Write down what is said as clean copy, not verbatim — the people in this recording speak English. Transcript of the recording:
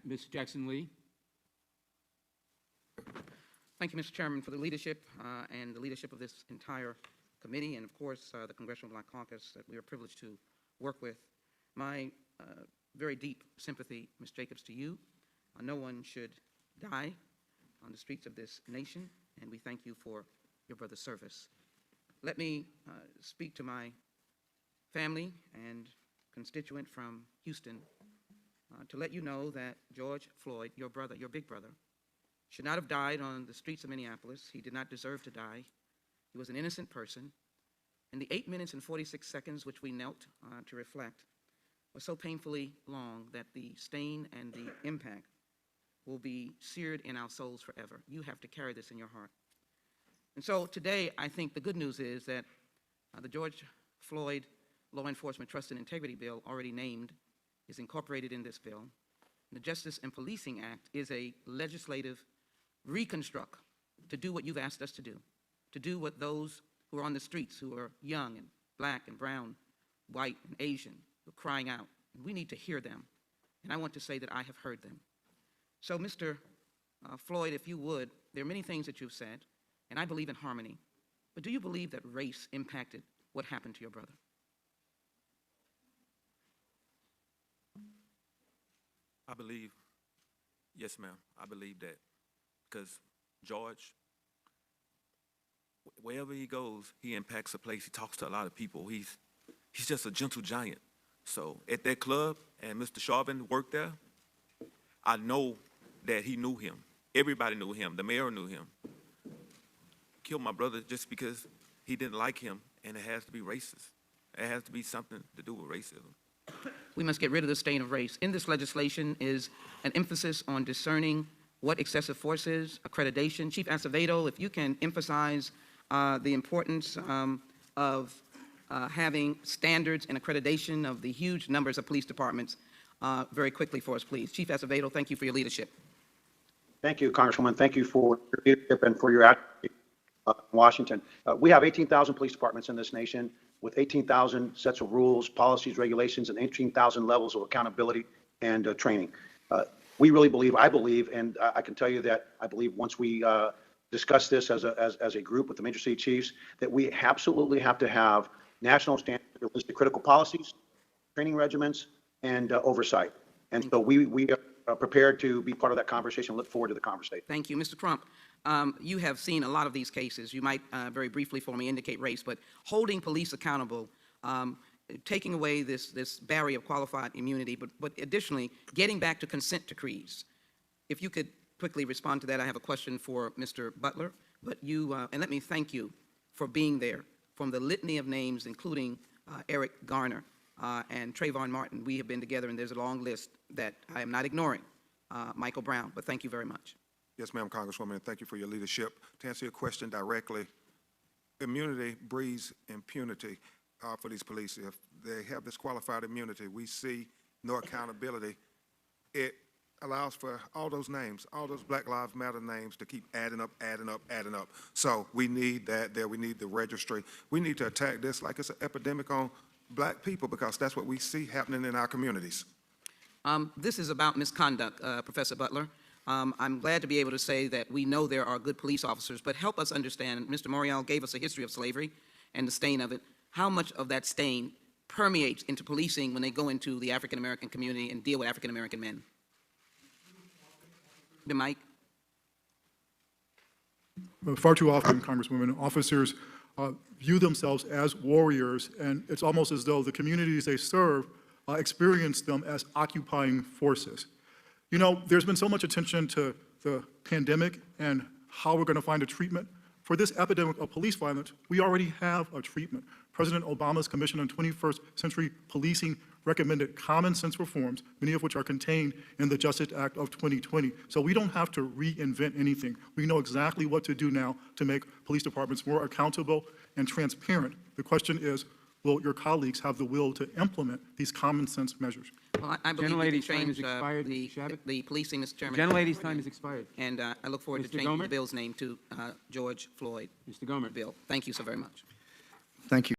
Mr. Jackson-Lee. Thank you, Mr. Chairman, for the leadership and the leadership of this entire committee, and of course the Congressional Black Caucus that we are privileged to work with. My very deep sympathy, Ms. Jacobs, to you. No one should die on the streets of this nation, and we thank you for your brother's service. Let me speak to my family and constituent from Houston to let you know that George Floyd, your brother, your big brother, should not have died on the streets of Minneapolis. He did not deserve to die. He was an innocent person. And the 8 minutes and 46 seconds which we knelt to reflect were so painfully long that the stain and the impact will be seared in our souls forever. You have to carry this in your heart. And so today, I think the good news is that the George Floyd Law Enforcement Trust and Integrity Bill, already named, is incorporated in this bill. The Justice and Policing Act is a legislative reconstruct to do what you've asked us to do what those who are on the streets, who are young and black and brown, white and Asian, who are crying out. And we need to hear them. And I want to say that I have heard them. So, Mr. Floyd, if you would, there are many things that you've said, and I believe in harmony. But do you believe that race impacted what happened to your brother? I believe, yes, ma'am, I believe that. Because George, wherever he goes, he impacts a place. He talks to a lot of people. He's just a gentle giant. So at that club, and Mr. Chauvin worked there, I know that he knew him. Everybody knew him. The mayor knew him. Killed my brother just because he didn't like him, and it has to be racist. It has to be something to do with racism. We must get rid of the stain of race. In this legislation is an emphasis on discerning what excessive force is, accreditation. Chief Acevedo, if you can emphasize the importance of having standards and accreditation of the huge numbers of police departments very quickly for us, please. Chief Acevedo, thank you for your leadership. Thank you, Congresswoman. Thank you for your leadership and for your advocacy in Washington. We have 18,000 police departments in this nation with 18,000 sets of rules, policies, regulations, and 18,000 levels of accountability and training. We really believe, I believe, and I can tell you that I believe once we discuss this as a group with the major city chiefs, that we absolutely have to have national standards, realistic critical policies, training regimens, and oversight. And so we are prepared to be part of that conversation. Look forward to the conversation. Thank you. Mr. Crump, you have seen a lot of these cases. You might very briefly for me indicate race, but holding police accountable, taking away this barrier of qualified immunity, but additionally, getting back to consent decrees. If you could quickly respond to that, I have a question for Mr. Butler. But you, and let me thank you for being there. From the litany of names, including Eric Garner and Trayvon Martin, we have been together, and there's a long list that I am not ignoring. Michael Brown, but thank you very much. Yes, ma'am, Congresswoman, and thank you for your leadership. To answer your question directly, immunity breeds impunity for these police. If they have this qualified immunity, we see no accountability. It allows for all those names, all those Black Lives Matter names to keep adding up, adding up, adding up. So we need that there. We need the registry. We need to attack this like it's an epidemic on black people, because that's what we see happening in our communities. This is about misconduct, Professor Butler. I'm glad to be able to say that we know there are good police officers, but help us understand, Mr. Morial gave us a history of slavery and the stain of it. How much of that stain permeates into policing when they go into the African-American community and deal with African-American men? The mic. Far too often, Congresswoman, officers view themselves as warriors, and it's almost as though the communities they serve experience them as occupying forces. You know, there's been so much attention to the pandemic and how we're going to find a treatment. For this epidemic of police violence, we already have a treatment. President Obama's Commission on 21st Century Policing recommended common sense reforms, many of which are contained in the Justice Act of 2020. So we don't have to reinvent anything. We know exactly what to do now to make police departments more accountable and transparent. The question is, will your colleagues have the will to implement these common sense measures? Well, I believe we can change the policing, Mr. Chairman. Gentlelady's time has expired. And I look forward to changing the bill's name to George Floyd Mr. Gomer. bill. Thank you so very much. Thank you.